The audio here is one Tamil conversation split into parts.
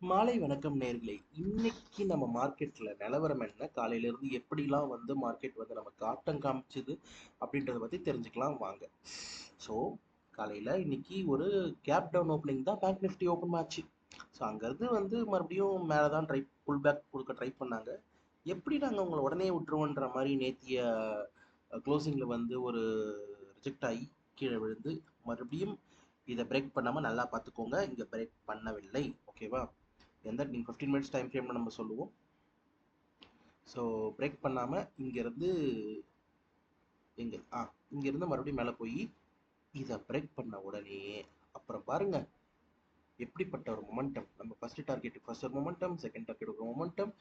மாலை வணக்கம் நேர்களே. இன்னைக்கு நம்ம மார்க்கெட்ல நிலவரம் என்ன? காலையில இருந்து எப்படிலாம் வந்து மார்க்கெட் வந்து நமக்கு ஆட்டம் காமிச்சுது அப்படின்றத பத்தி தெரிஞ்சுக்கலாம் வாங்க. ஸோ காலையில இன்னைக்கு ஒரு கேப் டவுன் ஓப்பனிங் தான் பேங்க் நிஃப்டி ஓப்பன் ஆச்சு. ஸோ அங்கேருந்து வந்து மறுபடியும் மேலே தான் புல் பேக் கொடுக்க ட்ரை பண்ணாங்க. எப்படி நாங்கள் உங்களை உடனே விட்டுருவோன்ற மாதிரி நேத்திய க்ளோசிங்கில் வந்து ஒரு ரிஜெக்ட் ஆகி கீழே விழுந்து மறுபடியும் இதை பிரேக் பண்ணாமல் நல்லா பார்த்துக்கோங்க. இங்கே பிரேக் பண்ணவில்லை. ஓகேவா? நீங்கள் 15 மினிட்ஸ் டைம் ஃப்ரேமில் நம்ம சொல்லுவோம். ஸோ பிரேக் பண்ணாமல் இங்கேருந்து இங்கேருந்து மறுபடியும் மேலே போய் இதை பிரேக் பண்ண உடனே அப்புறம் பாருங்க எப்படிப்பட்ட ஒரு மொமெண்டம். நம்ம ஃபர்ஸ்ட் டார்கெட்டுக்கு ஃபர்ஸ்ட் ஒரு மொமெண்டம், செகண்ட் டார்கெட் ஒரு மொமெண்டம்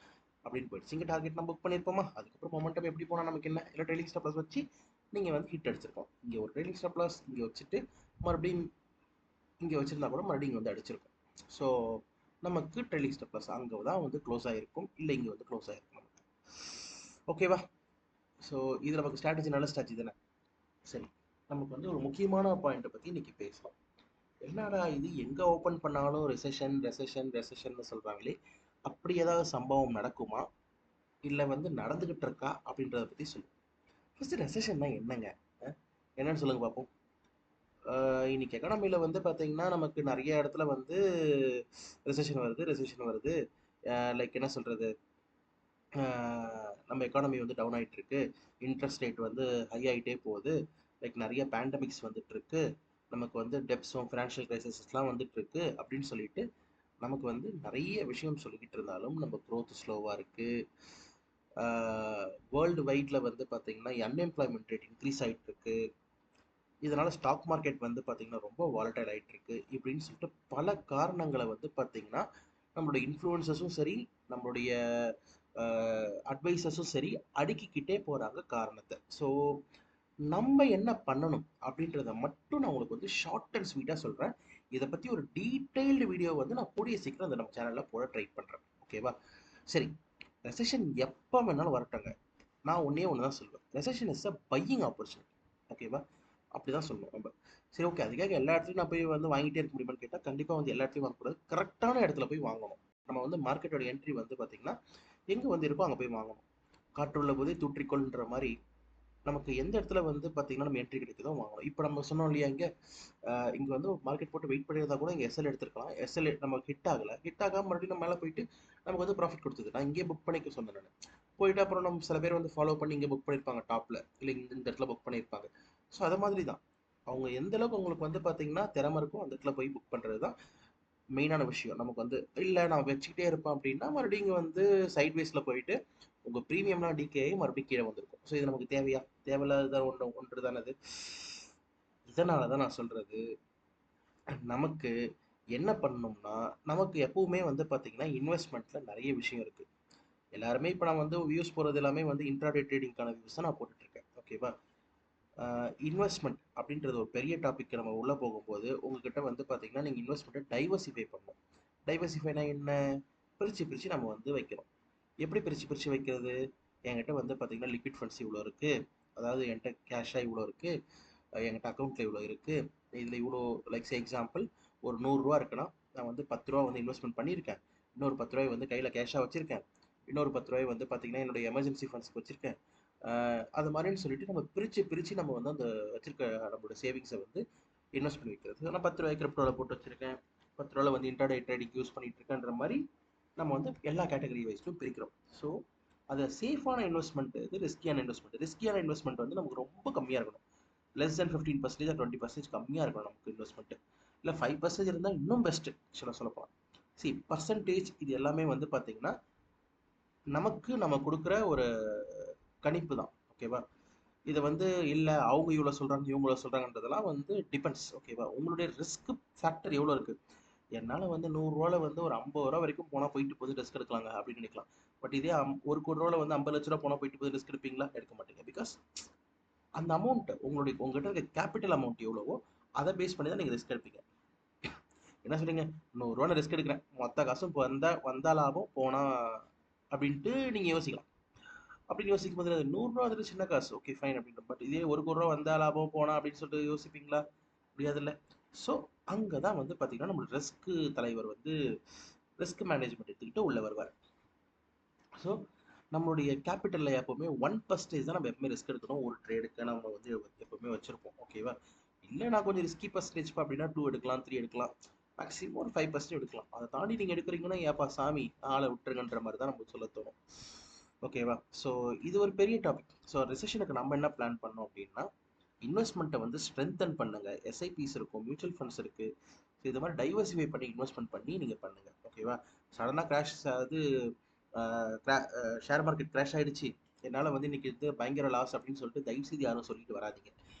அப்படின்னு போயிடுச்சு. இங்கே டார்கெட் நம்ம புக் பண்ணியிருப்போமா, அதுக்கப்புறம் மொமெண்டம் எப்படி போனால் நமக்கு என்ன, இல்லை ட்ரெயிலிங் ஸ்டாப் லாஸ் வச்சு நீங்கள் வந்து ஹிட் அடிச்சிருக்கோம். இங்கே ஒரு ட்ரெயிலிங் ஸ்டாப் லாஸ் இங்கே வச்சுட்டு மறுபடியும் இங்கே வச்சுருந்தா கூட மறுபடியும் இங்கே வந்து அடிச்சிருக்கும். ஸோ நமக்கு ட்ரெயிலிங் ஸ்டாப் லாஸ் அங்கே தான் வந்து க்ளோஸ் ஆகிருக்கும், இல்லை இங்கே வந்து க்ளோஸ் ஆகிருக்கும் நமக்கு. ஓகேவா? ஸோ இது நமக்கு ஸ்ட்ராட்டஜி, நல்ல ஸ்ட்ராட்டஜி தானே. சரி, நமக்கு வந்து ஒரு முக்கியமான பாயிண்ட்டை பற்றி இன்னைக்கு பேசலாம். என்னடா இது, எங்கே ஓப்பன் பண்ணாலும் ரெசெஷன் ரெசெஷன் ரெசெஷன் சொல்கிறாங்களே, அப்படி ஏதாவது சம்பவம் நடக்குமா, இல்லை வந்து நடந்துக்கிட்டு இருக்கா அப்படின்றத பற்றி சொல்லுவோம். ஃபஸ்ட்டு ரெசெஷன்னா என்னங்க? என்னன்னு சொல்லுங்க பார்ப்போம். இன்னைக்கு எக்கனாமியில் வந்து பார்த்தீங்கன்னா நமக்கு நிறைய இடத்துல வந்து ரெசெஷன் வருது. லைக் என்ன சொல்கிறது, நம்ம எக்கானமி வந்து டவுன் ஆகிட்டு இருக்கு, இன்ட்ரெஸ்ட் ரேட் வந்து ஹை ஆகிட்டே போகுது, லைக் நிறைய பேண்டமிக்ஸ் வந்துட்டு இருக்கு, நமக்கு வந்து டெப்ஸும் ஃபினான்ஷியல் கிரைசிஸ்லாம் வந்துட்டு இருக்கு அப்படின்னு சொல்லிட்டு நமக்கு வந்து நிறைய விஷயம் சொல்லிக்கிட்டு இருந்தாலும் நம்ம க்ரோத் ஸ்லோவாக இருக்கு. வேர்ல்டு வைடில் வந்து பார்த்தீங்கன்னா அன்எம்ப்ளாய்மெண்ட் ரேட் இன்க்ரீஸ் ஆகிட்டு இருக்கு. இதனால ஸ்டாக் மார்க்கெட் வந்து பார்த்தீங்கன்னா ரொம்ப வாலடைல் ஆகிட்டு இருக்கு. இப்படின்னு சொல்லிட்டு பல காரணங்களை வந்து பார்த்தீங்கன்னா நம்மளுடைய இன்ஃப்ளூயன்சஸும் சரி, நம்மளுடைய அட்வைசஸும் சரி அடுக்கிக்கிட்டே போகிறாங்க காரணத்தை. ஸோ நம்ம என்ன பண்ணணும் அப்படின்றத மட்டும் நான் உங்களுக்கு வந்து ஷார்ட் அண்ட் ஸ்வீட்டாக சொல்கிறேன். இதை பற்றி ஒரு டீட்டெயில்டு வீடியோ வந்து நான் கூடிய சீக்கிரம் அந்த நம்ம சேனலில் போட ட்ரை பண்ணுறேன். ஓகேவா? சரி, ரெசெஷன் எப்போ வேணாலும் வரட்டங்க. நான் ஒன்றே ஒன்று தான் சொல்லுவேன், recession is a buying opportunity. ஓகேவா? அப்படி தான் சொல்லணும் நம்ம. சரி, ஓகே, அதுக்காக எல்லா இடத்துலையும் நான் போய் வந்து வாங்கிட்டே இருக்க முடியுமான்னு கேட்டால் கண்டிப்பாக வந்து எல்லா இடத்துலையும் வாங்கக்கூடாது. கரெக்டான இடத்துல போய் வாங்கணும். நம்ம வந்து மார்க்கெட்டோட என்ட்ரி வந்து பார்த்திங்கன்னா எங்கே வந்து இருக்கோ அங்கே போய் வாங்கணும். காற்றுள்ள போதே தூற்றிக்கொள்ன்ற மாதிரி நமக்கு எந்த இடத்துல வந்து பார்த்தீங்கன்னா நம்ம என்ட்ரி கிடைக்குதோ வாங்கணும். இப்போ நம்ம சொன்னோம் இல்லையா, இங்கே வந்து மார்க்கெட் போட்டு வெயிட் பண்ணியிருந்தா கூட இங்கே எஸ்எல் எடுத்துருக்கலாம். எஸ்எல் நமக்கு ஹிட் ஆகலை. ஹிட் ஆகாமல் மறுபடியும் நம்ம மேலே போயிட்டு நமக்கு வந்து ப்ராஃபிட் கொடுத்தது. நான் இங்கே புக் பண்ணிக்க சொன்னேன். நான் போயிட்டு அப்புறம் நம்ம சில பேர் வந்து ஃபாலோ பண்ணி இங்கே புக் பண்ணியிருப்பாங்க டாப்பில், இல்லை இந்த இடத்துல புக் பண்ணியிருப்பாங்க. ஸோ அதை மாதிரி தான் அவங்க எந்த அளவுக்கு உங்களுக்கு வந்து பார்த்தீங்கன்னா திறமை இருக்கும் அந்த இடத்துல போய் புக் பண்ணுறது தான் மெயினான விஷயம். நமக்கு வந்து இல்லை நான் வச்சுக்கிட்டே இருப்பேன் அப்படின்னா மறுபடியும் இங்கே வந்து சைட்வேஸில் போயிட்டு உங்கள் ப்ரீமியம்லாம் டிகே ஆகி மறுபடியும் கீழே வந்திருக்கும். ஸோ இது நமக்கு தேவையா? தேவையில்லாத ஒன்று தானே அது. இதனால தான் நான் சொல்கிறது, நமக்கு என்ன பண்ணணும்னா நமக்கு எப்பவுமே வந்து பார்த்தீங்கன்னா இன்வெஸ்ட்மெண்ட்டில் நிறைய விஷயம் இருக்குது. எல்லாருமே இப்போ நான் வந்து வியூஸ் போகிறது எல்லாமே வந்து இன்ட்ராடே ட்ரேடிங்கான வியூஸ் தான் நான் போட்டுட்ருக்கேன். ஓகேவா? இன்வெஸ்ட்மெண்ட் அப்படின்றது ஒரு பெரிய டாபிக். நம்ம உள்ளே போகும்போது உங்ககிட்ட வந்து பார்த்தீங்கன்னா நீங்கள் இன்வெஸ்ட்மெண்ட்டை டைவர்சிஃபை பண்ணணும். டைவர்சிஃபைனா என்ன? பிரித்து பிரித்து நம்ம வந்து வைக்கிறோம். எப்படி பிரித்து பிரித்து வைக்கிறது? என்கிட்ட வந்து பார்த்தீங்கன்னா லிக்விட் ஃபண்ட்ஸ் இவ்வளோ இருக்குது, அதாவது என்கிட்ட கேஷாக இவ்வளோ இருக்குது, என்கிட்ட அக்கௌண்ட்டில் இவ்வளோ இருக்குது, இதில் இவ்வளோ, லைக் எக்ஸாம்பிள் ஒரு 100 ரூபா இருக்குன்னா நான் வந்து 10 ரூபா வந்து இன்வெஸ்ட்மெண்ட் பண்ணியிருக்கேன், இன்னொரு 10 ரூபாய் வந்து கையில் கேஷாக வச்சுருக்கேன், இன்னொரு 10 ரூபாய் வந்து பார்த்தீங்கன்னா என்னுடைய எமர்ஜென்சி ஃபண்ட்ஸ்க்கு வச்சுருக்கேன். அது மாதிரின்னு சொல்லிட்டு நம்ம பிரித்து பிரித்து நம்ம வந்து அந்த வச்சிருக்க நம்மளோட சேவிங்ஸை வந்து இன்வெஸ்ட் பண்ணி வைக்கிறது. நான் 10 ரூபாய் கிரிப்டோவில் போட்டு வச்சுருக்கேன், 10 ரூபாயில் வந்து இன்டர்டே ட்ரேடிங் யூஸ் பண்ணிட்டு இருக்கேன்ற மாதிரி நம்ம வந்து எல்லா கேட்டகரி வைஸ்லும் பிரிக்கிறோம். ஸோ அது சேஃபான இன்வெஸ்ட்மெண்ட், இது ரிஸ்கியான இன்வெஸ்ட்மெண்ட். ரிஸ்கியான இன்வெஸ்ட்மெண்ட் வந்து நமக்கு ரொம்ப கம்மியாக இருக்கணும். லெஸ் தென் 15% 20% கம்மியாக இருக்கணும் நமக்கு இன்வெஸ்ட்மெண்ட். இல்லை 5% இருந்தால் இன்னும் பெஸ்ட்டு ஆக்சுவலாக சொல்லப்போனால். பர்சன்டேஜ் இது எல்லாமே வந்து பார்த்தீங்கன்னா நமக்கு நம்ம கொடுக்குற ஒரு கணிப்பு தான். ஓகேவா? இதை வந்து இல்லை அவங்க இவ்வளோ சொல்கிறாங்க இவங்கள சொல்கிறாங்கன்றதெல்லாம் வந்து டிபெண்ட்ஸ். ஓகேவா? உங்களுடைய ரிஸ்க் ஃபேக்டர் எவ்வளோ இருக்குது. என்னால் வந்து 100 ரூபாவில் வந்து ஒரு 50 ரூபா வரைக்கும் போனால் போயிட்டு போது ரிஸ்க் எடுக்கலாங்க அப்படின்னு நினைக்கலாம். பட் இதே 1 கோடி ரூபாவில் வந்து 50 லட்ச ரூபா போனால் போயிட்டு போது ரிஸ்க் எடுப்பீங்களா? எடுக்க மாட்டீங்க. பிகாஸ் அந்த அமௌண்ட் உங்ககிட்ட இருக்க கேபிட்டல் அமௌண்ட் எவ்வளவோ அதை பேஸ் பண்ணி தான் நீங்கள் ரிஸ்க் எடுப்பீங்க. என்ன சொல்றீங்க, 100 ரூபா ரிஸ்க் எடுக்கிறேன், மொத்த காசும் வந்தா லாபம் போனா அப்படின்ட்டு நீங்கள் யோசிக்கலாம். அப்படின்னு யோசிக்கும் போது 100 ரூபா வந்துட்டு சின்ன காசு, ஓகே ஃபைன் அப்படின்ற. பட் இதே 1 கோடி ரூபா வந்தா லாபம் போனா அப்படின்னு சொல்லிட்டு யோசிப்பீங்களா? முடியாதுல்ல. ஸோ அங்கே தான் வந்து பார்த்தீங்கன்னா நம்மளோட ரிஸ்க் தலைவர் வந்து ரிஸ்க் மேனேஜ்மெண்ட் எடுத்துக்கிட்டு உள்ள வருவார். ஸோ நம்மளுடைய கேபிட்டலில் எப்போவுமே 1% தான் நம்ம எப்பவுமே ரிஸ்க் எடுக்கணும். ஒரு ட்ரேடுக்கு நம்ம வந்து எப்பவுமே வச்சிருப்போம். ஓகேவா? இல்லை நான் கொஞ்சம் ரிஸ்கி பர்சன்டேஜ் அப்படின்னா 2 எடுக்கலாம், 3 எடுக்கலாம், மேக்ஸிமம் ஒரு 5% எடுக்கலாம். அதை தாண்டி நீங்கள் எடுக்கிறீங்கன்னா ஏப்பா சாமி ஆளை விட்டுருங்கன்ற மாதிரி தான் நமக்கு சொல்ல தோணும். ஓகேவா? ஸோ இது ஒரு பெரிய டாபிக். ஸோ ரிசெஷனுக்கு நம்ம என்ன பிளான் பண்ணோம் அப்படின்னா, இன்வெஸ்ட்மெண்ட்டை வந்து ஸ்ட்ரென்தன் பண்ணுங்க. எஸ்ஐபிஸ் இருக்கும், மியூச்சுவல் ஃபண்ட்ஸ் இருக்கு. ஸோ இது மாதிரி டைவர்சிஃபை பண்ணி இன்வெஸ்ட்மெண்ட் பண்ணி நீங்கள் பண்ணுங்க. ஓகேவா? சடனாக கிராஷ் அது ஷேர் மார்க்கெட் கிராஷ் ஆயிடுச்சு, என்னால் வந்து இன்னைக்கு இது பயங்கர லாஸ் அப்படின்னு சொல்லிட்டு தயவுசெய்து யாரும் சொல்லிட்டு வராதிங்க.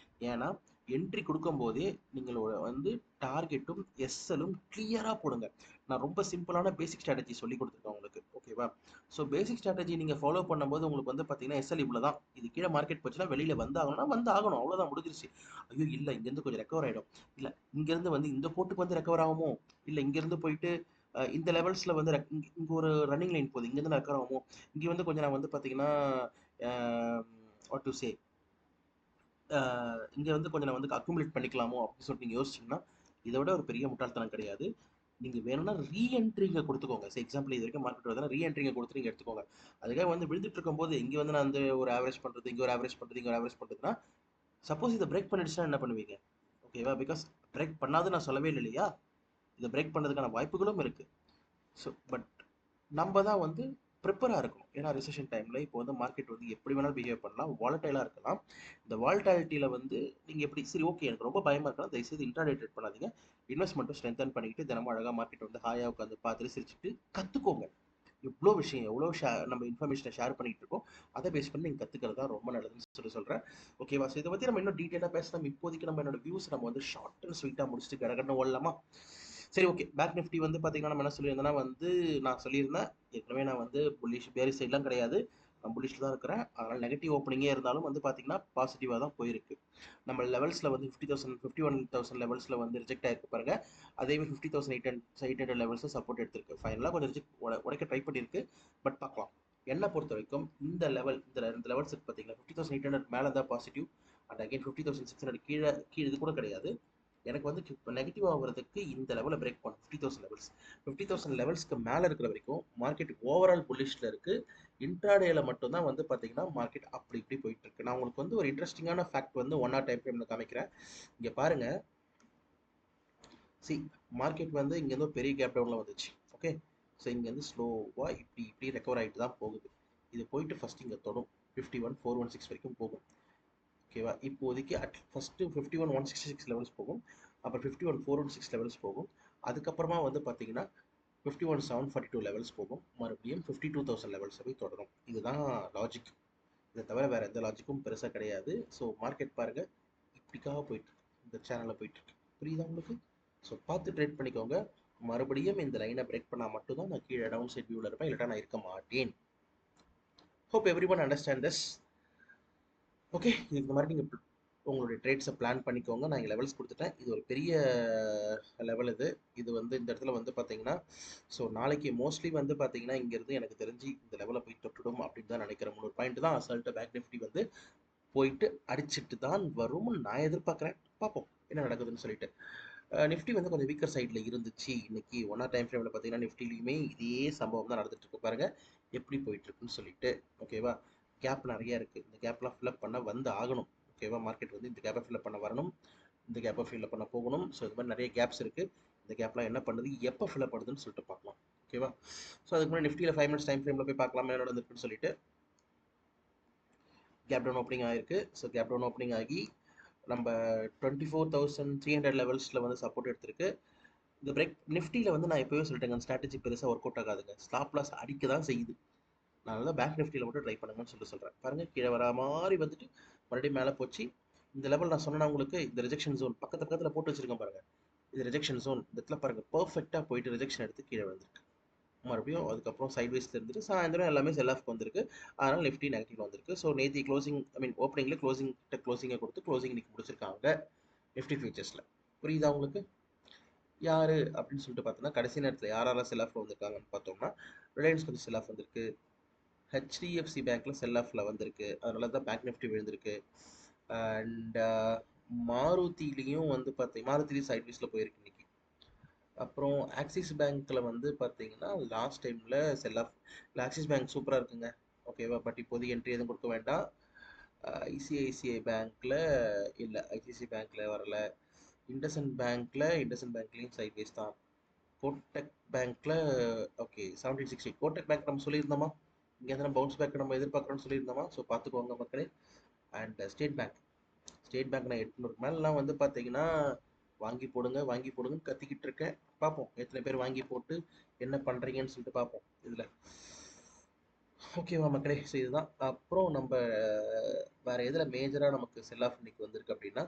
ஏன்னா என்ட்ரி கொடுக்கும் போதே நீங்களோட வந்து டார்கெட்டும் எஸ்எல்லும் கிளியராக போடுங்க. நான் ரொம்ப சிம்பிளான பேசிக் ஸ்ட்ராட்டஜி சொல்லி கொடுத்துருக்கேன் உங்களுக்கு. ஓகேவா? ஸோ பேசிக் ஸ்ட்ராட்டஜி நீங்கள் ஃபாலோ பண்ணும்போது உங்களுக்கு வந்து பார்த்தீங்கன்னா எஸ்எல் இவ்வளோ தான், இது கீழே மார்க்கெட் போச்சுன்னா வெளியில் வந்து ஆகணும்னா வந்து ஆகணும், அவ்வளோதான், முடிஞ்சிருச்சு. ஐயோ இல்லை இங்கேருந்து கொஞ்சம் ரெக்கவர் ஆகிடும், இல்லை இங்கேருந்து வந்து இந்த கோட்டுக்கு வந்து ரெக்கவர் ஆகுமோ, இல்லை இங்கேருந்து போயிட்டு இந்த லெவல்ஸில் வந்து இங்கே ஒரு ரன்னிங் லைன் போகுது, இங்கேருந்து ரெக்கவர் ஆகுமோ, இங்கே வந்து கொஞ்சம் நான் வந்து பார்த்தீங்கன்னா வாட் டு சே இங்கே வந்து கொஞ்சம் நான் வந்து அக்குமுலேட் பண்ணிக்கலாமோ அப்படின்னு சொல்லிட்டு நீங்கள் யோசிச்சிங்கன்னா இதை விட ஒரு பெரிய முட்டாள்தனம் கிடையாது. நீங்கள் வேணும்னா ரீஎன்ட்ரிங்க கொடுத்துக்கோங்க. எக்ஸாம்பிள் இது வரைக்கும் மார்க்கெட் வருதுன்னா ரீஎன்ட்ரிங்க கொடுத்து நீங்கள் எடுத்துக்கோங்க. அதுக்காக வந்து விழுந்துட்டு இருக்கும்போது இங்கே வந்து நான் வந்து ஒரு ஆவரேஜ் பண்ணுறது, இங்கே ஒரு ஆவரேஜ் பண்ணுறது, இங்கே ஒரு ஆவரேஜ் பண்ணுறதுன்னா சப்போஸ் இதை பிரேக் பண்ணிடுச்சுன்னா என்ன பண்ணுவீங்க? ஓகேவா? பிகாஸ் பிரேக் பண்ணாது நான் சொல்லவே இல்லை இல்லையா, இதை பிரேக் பண்ணுறதுக்கான வாய்ப்புகளும் இருக்குது. ஸோ பட் நம்ம தான் வந்து ப்ரிப்பராக இருக்கணும். ஏன்னா ரிசெஷன் டைமில் இப்போ வந்து மார்க்கெட் வந்து எப்படி வேணாலும் பிஹேவ் பண்ணலாம், வாலட்டைலாக இருக்கலாம். இந்த வாலட்டாலிட்டியில் வந்து நீங்கள் எப்படி சரி ஓகே எனக்கு ரொம்ப பயமாக இருக்கலாம், தயவுசெய்து இன்ட்ராடே ட்ரேட் பண்ணாதீங்க. இன்வெஸ்ட்மெண்ட்டும் ஸ்ட்ரென்தன் பண்ணிக்கிட்டு தினமும் அழகாக மார்க்கெட் வந்து ஹாயாக உட்காந்து பார்த்துட்டு சிரிச்சுட்டு கற்றுக்கோங்க. எவ்வளோ விஷயம் எவ்வளோ நம்ம இன்ஃபர்மேஷனை ஷேர் பண்ணிகிட்டு இருக்கோம், அதை பேஸ் பண்ணி நீங்கள் கற்றுக்கிறது தான் ரொம்ப நல்லதுன்னு சொல்லி சொல்கிறேன். ஓகேவா? ஸோ இதை பற்றி நம்ம இன்னும் டீட்டெயிலாக பேசலாம். இப்போதைக்கு நம்ம என்னோட வியூஸ் நம்ம வந்து ஷார்ட் அண்ட் ஸ்வீட்டாக முடிச்சுட்டு கடகடன்னு ஓடலாமா? சரி ஓகே. பேக் நிஃப்டி வந்து பார்த்தீங்கன்னா நம்ம என்ன சொல்லியிருந்தேன்னா வந்து நான் சொல்லியிருந்தேன் ஏற்கனவே நான் வந்து புல்லிஷ் பேரி சைட்லாம் கிடையாது, நான் புல்லிஷில் தான் இருக்கிறேன். அதனால் நெகட்டிவ் ஓப்பனிங்கே இருந்தாலும் வந்து பார்த்தீங்கன்னா பாசிட்டிவாக தான் போயிருக்கு. நம்ம லெவல்ஸில் வந்து 50,000 51,000 லெவல்ஸில் வந்து ரிஜெக்ட் ஆகிருக்கு பாருங்க. அதேமாதிரி 50,800 லெவல்ஸில் சப்போர்ட் எடுத்திருக்கு. ஃபைனலாக கொஞ்சம் ரிஜெக்ட் உடைக்க ட்ரை பண்ணியிருக்கு. பட் பார்க்கலாம். என்னை பொறுத்த வரைக்கும் இந்த லெவல் இந்த லெவல்ஸ் இருக்கு பார்த்தீங்கன்னா 50,800 மேலே தான் பாசிட்டிவ். அண்ட் அகைன் 50,600 கீழே இது கூட கிடையாது. எனக்கு வந்து இப்போ நெகட்டிவ் ஆகிறதுக்கு இந்த லெவலில் பிரேக் பண்ணும் 50,000 லெவல்ஸ். 50,000 லெவல்ஸ்க்கு மேலே இருக்கிற வரைக்கும் மார்க்கெட் ஓவரால் புல்லிஷில் இருக்குது. இன்ட்ராடேல மட்டும்தான் வந்து பார்த்தீங்கன்னா மார்க்கெட் அப்படி இப்படி போயிட்டு இருக்கு. நான் உங்களுக்கு வந்து ஒரு இன்ட்ரெஸ்டிங்கான ஃபேக்ட் வந்து 1 hour டைம் ஃப்ரேமில் காமிக்கிறேன். இங்கே பாருங்க. மார்க்கெட் வந்து இங்கேருந்து ஒரு பெரிய கேப் டவுனில் வந்துச்சு. ஓகே. ஸோ இங்கேருந்து ஸ்லோவாக இப்படி இப்படி ரெக்கவர் ஆகிட்டு தான் போகுது. இது போயிட்டு ஃபஸ்ட் இங்கே தொடும் 51,416 வரைக்கும் போகும். ஓகேவா? இப்போதைக்கு ஃபஸ்ட்டு 51,166 லெவல்ஸ் போகும், அப்புறம் 51,416 லெவல்ஸ் போகும். அதுக்கப்புறமா வந்து பார்த்தீங்கன்னா 51,742 லெவல்ஸ் போகும், மறுபடியும் 52,000 லெவல்ஸை போய் தொடரும். இதுதான் லாஜிக். இதை தவிர வேறு எந்த லாஜிக்கும் பெருசாக கிடையாது. ஸோ மார்க்கெட் பாருங்கள் இப்படிக்காக போயிட்டுருக்கு, இந்த சேனலில் போயிட்டுருக்கு. புரியுதா உங்களுக்கு? ஸோ பார்த்து ட்ரேட் பண்ணிக்கோங்க. மறுபடியும் இந்த லைனை பிரேக் பண்ணால் மட்டும்தான் நான் கீழே டவுன் சைட் வியூவில் இருப்பேன், இல்லாட்டா நான் இருக்க மாட்டேன். Hope every one understand this. Okay. இதுக்கு இந்த மாதிரி நீங்கள் உங்களுடைய ட்ரேட்ஸை பிளான் பண்ணிக்கோங்க. நான் இங்கே லெவல்ஸ் கொடுத்துட்டேன். இது ஒரு பெரிய லெவல். இது வந்து இந்த இடத்துல வந்து பார்த்தீங்கன்னா ஸோ நாளைக்கு மோஸ்ட்லி வந்து பார்த்தீங்கன்னா இங்கேருந்து எனக்கு தெரிஞ்சு இந்த லெவலில் போய் தொட்டுடும் அப்படின்னு தான் நினைக்கிறேன். 3 பாயிண்ட் தான் அசால்ட்டாக பேக் நிஃப்டி வந்து போயிட்டு அடிச்சுட்டு தான் வரும்னு நான் எதிர்பார்க்குறேன். பார்ப்போம் என்ன நடக்குதுன்னு சொல்லிட்டு. நிஃப்டி வந்து கொஞ்சம் வீக்கர் சைடில் இருந்துச்சு இன்னைக்கு. 1 hour டைம் ஃப்ரேமில் பார்த்தீங்கன்னா நிஃப்டிலையுமே இதே சம்பவம் தான் நடந்துட்டு இருக்கு பாருங்க எப்படி போயிட்டு இருக்குன்னு சொல்லிட்டு. ஓகேவா? கேப் நிறைய இருக்குது, இந்த கேப்லாம் ஃபில்அப் பண்ண வந்து ஆகணும். ஓகேவா? மார்க்கெட் வந்து இந்த கேப்பை ஃபில்அப் பண்ண வரணும், இந்த கேப்பை ஃபில்அப் பண்ண போகணும். ஸோ இது மாதிரி நிறைய கேப்ஸ் இருக்குது. இந்த கேப்லாம் என்ன பண்ணுது, எப்போ ஃபில்அப் பண்ணுதுன்னு சொல்லிட்டு பார்க்கலாம். ஓகேவா? ஸோ அதுக்கு முன்னாடி நிஃப்டியில் 5 minutes டைம் ஃப்ரேமில் போய் பார்க்கலாம் என்ன நடந்துருக்குன்னு சொல்லிட்டு. கேப் டவுன் ஓப்பனிங் ஆகிருக்கு. ஸோ கேப் டவுன் ஓப்பனிங் ஆகி நம்ம 24,300 லெவல்ஸில் வந்து சப்போர்ட் எடுத்திருக்கு. இந்த பிரேக் நிஃப்டியில் வந்து நான் எப்போயும் சொல்லிட்டேங்க, அந்த ஸ்ட்ராட்டஜி பெருசாக ஒர்க் அவுட் ஆகாதுங்க. ஸ்டாப் லாஸ் அடிக்க தான் செய்யுது. நான் தான் பேங்க் நிஃப்டியில் மட்டும் ட்ரை பண்ணுங்கன்னு சொல்கிறேன். பாருங்கள் கீழே வர மாதிரி வந்துட்டு மறுபடியும் மேலே போச்சு. இந்த லெவல் நான் சொன்னேன்னா உங்களுக்கு, இந்த ரிஜெக்ஷன் ஜோன் பக்கத்தில் போட்டு வச்சிருக்கேன் பாருங்கள், இது ரிஜெக்ஷன் ஜோன். இந்த இடத்துல பாருங்கள் பர்ஃபெக்டாக போயிட்டு ரிஜெக்ஷன் எடுத்து கீழே வந்துருக்கு. மறுபடியும் அதுக்கப்புறம் சைட்வைஸில் இருந்துட்டு சாயந்தரம் எல்லாமே செல் ஆஃப் வந்திருக்கு. அதனால் நிஃப்டி நெகட்டிவ் வந்திருக்கு. ஸோ நேற்று க்ளோசிங் ஓப்பனிங்கில் க்ளோசிங்கை கொடுத்து க்ளோசிங் இன்னைக்கு முடிச்சிருக்காங்க நிஃப்டி ஃபியூச்சர்ஸில். புரியுதா உங்களுக்கு? யார் அப்படின்னு சொல்லிட்டு பார்த்தோன்னா கடைசி நேரத்தில் யாரெல்லாம் செல் ஆஃப் வந்திருக்காங்கன்னு பார்த்தோம்னா ரிலையன்ஸ் கொஞ்சம் செல் ஆஃப் வந்திருக்கு, ஹெச்டிஎஃப்சி பேங்க்கில் செல் ஆஃபில் வந்திருக்கு, அதனால தான் பேங்க் நிஃப்டி விழுந்திருக்கு. அண்ட் மாருதிலையும் வந்து மாருதிலையும் சைட்வைஸில் போயிருக்கு இன்னைக்கு. அப்புறம் ஆக்சிஸ் பேங்க்கில் வந்து பார்த்தீங்கன்னா லாஸ்ட் டைமில் செல் ஆஃப். ஆக்சிஸ் பேங்க் சூப்பராக இருக்குங்க. ஓகேவா, பட் இப்போதைக்கு என்ட்ரி எதுவும் கொடுக்க வேண்டாம். ஐசிஐசிஐ பேங்க்கில் இல்லை, ஐசிஐசிஐ பேங்க்கில் வரல. இண்டஸ்இண்ட் பேங்க்லேயும் சைட்வேஸ் தான். கோட்டக் பேங்க்கில் ஓகே 1760. கோட்டக் பேங்க் நம்ம சொல்லியிருந்தோமா, இங்கே தானே பவுன்ஸ் பேக் நம்ம எதிர்பார்க்குறோன்னு சொல்லியிருந்தோமா? ஸோ பார்த்துக்கோங்க மக்களே. அண்ட் ஸ்டேட் பேங்க் நான் 800 மேலாம் வந்து பார்த்தீங்கன்னா வாங்கி போடுங்க வாங்கி போடுங்கன்னு கத்திக்கிட்டு இருக்கேன். பார்ப்போம் எத்தனை பேர் வாங்கி போட்டு என்ன பண்ணுறீங்கன்னு சொல்லிட்டு பார்ப்போம் இதில். ஓகேவா மக்களே, ஸோ இதுதான். அப்புறம் நம்ம வேறு எதில் மேஜராக நமக்கு செல் ஆஃப் இன்னைக்கு வந்திருக்கு அப்படின்னா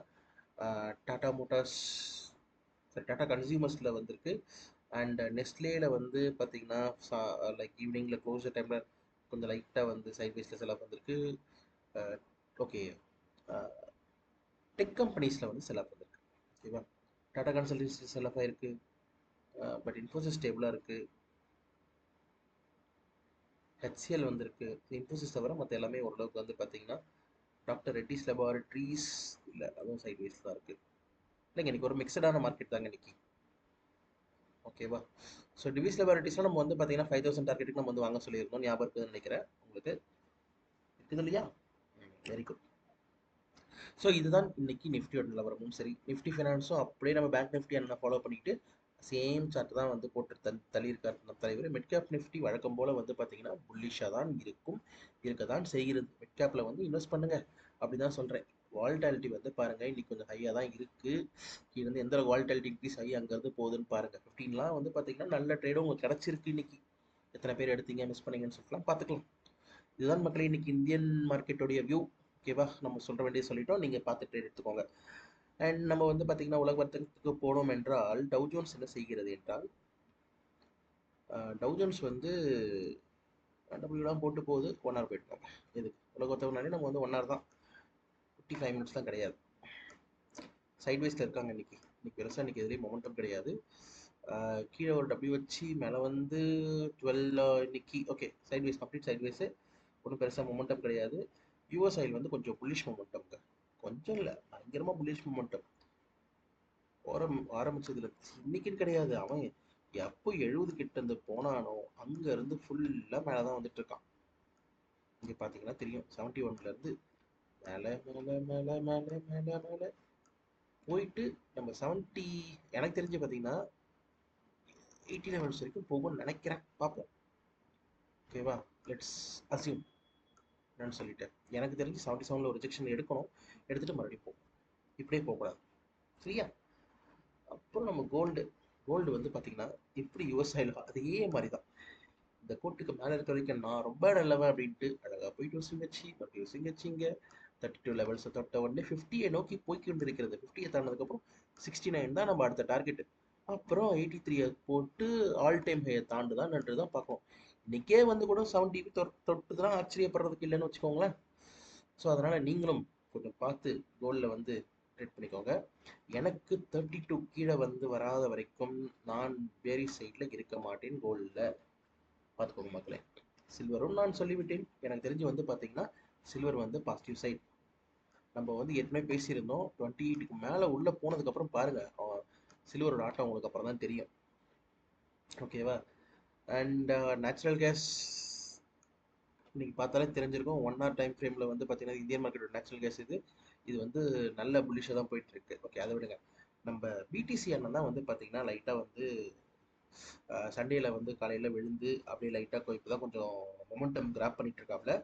டாடா மோட்டார்ஸ், சரி டாடா கன்சியூமர்ஸில் வந்திருக்கு. அண்ட் நெஸ்ட்லேயில் வந்து பார்த்தீங்கன்னா லைக் ஈவினிங்கில் க்ளோஸர் டைமில் கொஞ்சம் லைட்டாக வந்து சைட்வேஸில் செல் ஆஃப் வந்திருக்கு. ஓகே, டெக் கம்பெனிஸில் வந்து செல் ஆஃப் வந்திருக்கு. ஓகேவா, டாடா கன்சல்டன்சி செல் ஆஃப் ஆயிருக்கு. பட் இன்ஃபோசிஸ் ஸ்டேபிளாக இருக்குது. ஹெச்சிஎல் வந்திருக்கு. இன்ஃபோசிஸ் தவிர மற்ற எல்லாமே ஓரளவுக்கு வந்து பார்த்தீங்கன்னா டாக்டர் ரெட்டிஸ் லெபார்ட்ரிஸ் இல்லை, அதுவும் சைட்வேஸ் தான் இருக்குது. இல்லைங்க, இன்றைக்கி ஒரு மிக்சடான மார்க்கெட் தாங்க இன்றைக்கி. ஓகேவா, ஸோ டிவிஸ் லெபார்ட்ரிஸ்லாம் நம்ம வந்து பார்த்தீங்கன்னா 5000 டார்கெட்டுக்கு நம்ம வந்து வாங்க சொல்லியிருந்தோம். ஞாபகம் இருக்குதுன்னு நினைக்கிறேன் உங்களுக்கு. இருக்குது இல்லையா? Very good. ஸோ இதுதான் இன்னைக்கு நிஃப்டியோட நிலவரமும் சரி. நிஃப்டி ஃபைனான்ஸும் அப்படியே நம்ம பேங்க் நிஃப்டி என்ன ஃபாலோ பண்ணிட்டு சேம் சார்ட் தான் வந்து போட்டு தள்ளியிருக்காரு நம்ம தலைவர். மிட் கேப் நிஃப்டி வழக்கம் போல் வந்து பார்த்தீங்கன்னா புல்லிஷாக தான் இருக்க தான் செய்கிறது. மிட் கேப்பில் வந்து இன்வெஸ்ட் பண்ணுங்க அப்படி தான் சொல்கிறேன். வால்டாலிட்டி வந்து பாருங்கள் இன்னைக்கு கொஞ்சம் ஹையாக தான் இருக்குது. இது வந்து எந்த வால்டாலிட்டி இன்க்ரீஸ் ஆகி அங்கேருந்து போகுதுன்னு பாருங்கள். 15லாம் வந்து பார்த்தீங்கன்னா நல்ல ட்ரேடும் உங்களுக்கு கிடச்சிருக்கு இன்னைக்கு. எத்தனை பேர் எடுத்தீங்க மிஸ் பண்ணீங்கன்னு சொல்லிட்டுலாம் பார்த்துக்கலாம். இதுதான் மக்களே இன்னைக்கு இந்தியன் மார்க்கெட்டோடைய வியூ. ஓகேவா, நம்ம சொல்ற வேண்டிய சொல்லிட்டோம், நீங்கள் பார்த்து ட்ரேட் எடுத்துக்கோங்க. அண்ட் நம்ம வந்து பார்த்தீங்கன்னா உலக வர்த்தகத்துக்கு போனோம் என்றால் டவ் ஜோன்ஸ் என்ன செய்கிறது என்றால் டவ் ஜோன்ஸ் வந்து டபிள்யூலாம் போட்டு போகுது. 1 ஹவர் போயிட்டுருக்காங்க. எதுக்கு உலக வர்த்தகம்னாலே நம்ம வந்து 1 ஹவர் தான், 55 மினிட்ஸ் தான் கிடையாது. சைட்வேஸில் இருக்காங்க இன்னைக்கு பெருசாக இன்னைக்கு எதுலேயும் மொமெண்டம் கிடையாது. கீழே ஒரு டபிள்யூ வச்சு மேலே வந்து 12 இன்னைக்கு ஓகே சைட்வேஸ், கம்ப்ளீட் சைட்வேஸு. ஒன்றும் பெருசாக மொமெண்டம் கிடையாது. யூஎஸ் ஆயில் வந்து கொஞ்சம் புல்லிஷ் மொமெண்டம்ங்க, கொஞ்சம் இல்லை பயங்கரமாக புல்லிஷ் மொமெண்டம் ஆரம்பிச்சதுல இன்னைக்குன்னு கிடையாது. அவன் எப்போ 70 கிட்ட இருந்து போனானோ அங்க இருந்து ஃபுல்லா மேலதான் வந்துட்டு இருக்கான். இங்க பாத்தீங்கன்னா தெரியும் 71ல இருந்து மேல மேல மேல மேல மேல மேல போயிட்டு நம்ம 70 எனக்கு தெரிஞ்சு பாத்தீங்கன்னா 80 லெவல்ஸ் வரைக்கும் போகும்னு நினைக்கிறேன். பார்ப்போம். ஓகேவா, லெட்ஸ் அசியூம் நான் சொல்லிட்டேன். எனக்கு தெரிஞ்சு 77ல ஒரு ரிஜெக்ஷன் எடுக்கணும், எடுத்துட்டு மறுபடியும் போகும். இப்படியே போகக்கூடாது, சரியா? அப்புறம் நம்ம கோல்டு வந்து பார்த்தீங்கன்னா எப்படி விவசாயில அதே மாதிரி தான். இந்த கோட்டுக்கு மேலே இருக்க வரைக்கும் நான் ரொம்ப நல்லவன் அப்படின்ட்டு அழகாக போயிட்டு வச்சுங்கச்சி மறுபடியும் வச்சுங்கச்சிங்க 32 லெவல்ஸை தொட்ட உடனே 50யை நோக்கி போய்க்கொண்டு இருக்கிறது. 50யை தாண்டதுக்கப்புறம் 69 தான் நம்ம அடுத்த டார்கெட்டு. அப்புறம் 83 போட்டு ஆல் டைம் ஹையை தாண்டுதான்ன்றது தான் பார்க்கணும். இன்னைக்கே வந்து கூட 70 தொட்டுதான் ஆச்சரியப்படுறதுக்கு இல்லைன்னு வச்சுக்கோங்களேன். ஸோ அதனால் நீங்களும் கொஞ்சம் பார்த்து கோல்டில் வந்து ட்ரேட் பண்ணிக்கோங்க. எனக்கு 32 கீழே வந்து வராத வரைக்கும் நான் வேரி சைடில் இருக்க மாட்டேன் கோல்டில், பார்த்துக்கோங்க மக்களே. சில்வரும் நான் சொல்லிவிட்டேன். எனக்கு தெரிஞ்சு வந்து பார்த்தீங்கன்னா சில்வர் வந்து பாசிட்டிவ் சைட். நம்ம வந்து ஏற்கனவே பேசியிருந்தோம் 28க்கு மேலே உள்ளே போனதுக்கப்புறம் பாருங்கள் சில்வரோட ஆட்டம் உங்களுக்கு அப்புறம் தான் தெரியும். ஓகேவா, அண்ட் நேச்சுரல் கேஸ் இன்னைக்கு பார்த்தாலே தெரிஞ்சிருக்கும். 1 ஹவர் டைம் ஃப்ரேமில் வந்து பார்த்தீங்கன்னா இந்தியன் மார்க்கெட்டோட நேச்சுரல் கேஸ் இது வந்து நல்ல புல்லிஷாக தான் போயிட்டு இருக்கு. ஓகே, அதை விடுங்க. நம்ம பிடிசி அண்ணன் தான் வந்து பார்த்தீங்கன்னா லைட்டாக வந்து சண்டேல வந்து காலையில் விழுந்து அப்படியே லைட்டாக இப்போ தான் கொஞ்சம் மொமெண்டம் கிராப் பண்ணிட்டு இருக்காப்ல.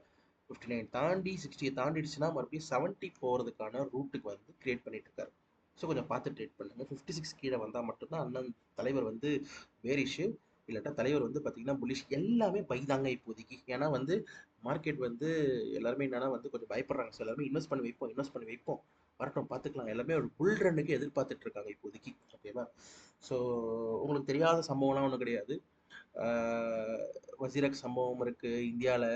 59 தாண்டி 60 தாண்டிடுச்சுன்னா மறுபடியும் 70 போகிறதுக்கான ரூட்டுக்கு வந்து கிரியேட் பண்ணிட்டு இருக்காரு. ஸோ கொஞ்சம் பார்த்து ட்ரேட் பண்ணுங்க. 56 கீழே வந்தால் மட்டும்தான் அண்ணன் தலைவர் வந்து வேரிஷு, இல்லாட்டா தலைவர் வந்து பார்த்தீங்கன்னா புல்லிஷ். எல்லாமே பை தாங்க இப்போதைக்கு. ஏன்னா வந்து மார்க்கெட் வந்து எல்லாருமே என்னன்னா வந்து கொஞ்சம் பயப்படுறாங்க. ஸோ எல்லாருமே இன்வெஸ்ட் பண்ணி வைப்போம் வரட்டும் பார்த்துக்கலாம். எல்லாமே ஒரு புல் ரன்னுக்கு எதிர்பார்த்துட்டு இருக்காங்க இப்போதைக்கு. ஓகேவா, ஸோ உங்களுக்கு தெரியாத சம்பவம்லாம் ஒன்றும் கிடையாது. வசீரக் சம்பவம் இருக்குது இந்தியாவில்.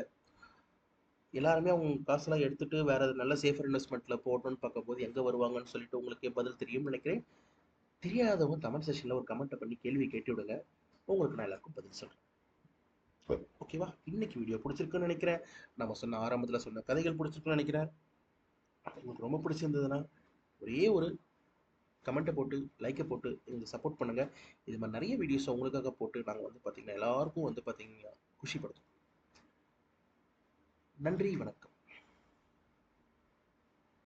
எல்லாருமே அவங்க காசெல்லாம் எடுத்துட்டு வேற நல்ல சேஃபர் இன்வெஸ்ட்மெண்ட்டில் போடணும்னு பார்க்கும்போது எங்கே வருவாங்கன்னு சொல்லிட்டு உங்களுக்கு பதில் தெரியும்னு நினைக்கிறேன். தெரியாதவங்க கமெண்ட் செக்ஷனில் ஒரு கமெண்ட்டை பண்ணி கேள்வி கேட்டு விடுங்க, உங்களுக்கு நான் எல்லாருக்கும் பதில் சொல்கிறேன். ஓகேவா, இன்னைக்கு வீடியோ பிடிச்சிருக்குன்னு நினைக்கிறேன். நம்ம சொன்ன ஆரம்பத்தில் சொன்ன கதைகள் பிடிச்சிருக்குன்னு நினைக்கிறேன். உங்களுக்கு ரொம்ப பிடிச்சிருந்ததுன்னா ஒரே ஒரு கமெண்ட்டை போட்டு, லைக்கை போட்டு எங்களுக்கு சப்போர்ட் பண்ணுங்கள். இது மாதிரி நிறைய வீடியோஸ் உங்களுக்காக போட்டு நாங்கள் வந்து பார்த்தீங்கன்னா எல்லாருக்கும் வந்து பார்த்தீங்கன்னா குஷிப்படுத்தும். நன்றி, வணக்கம்.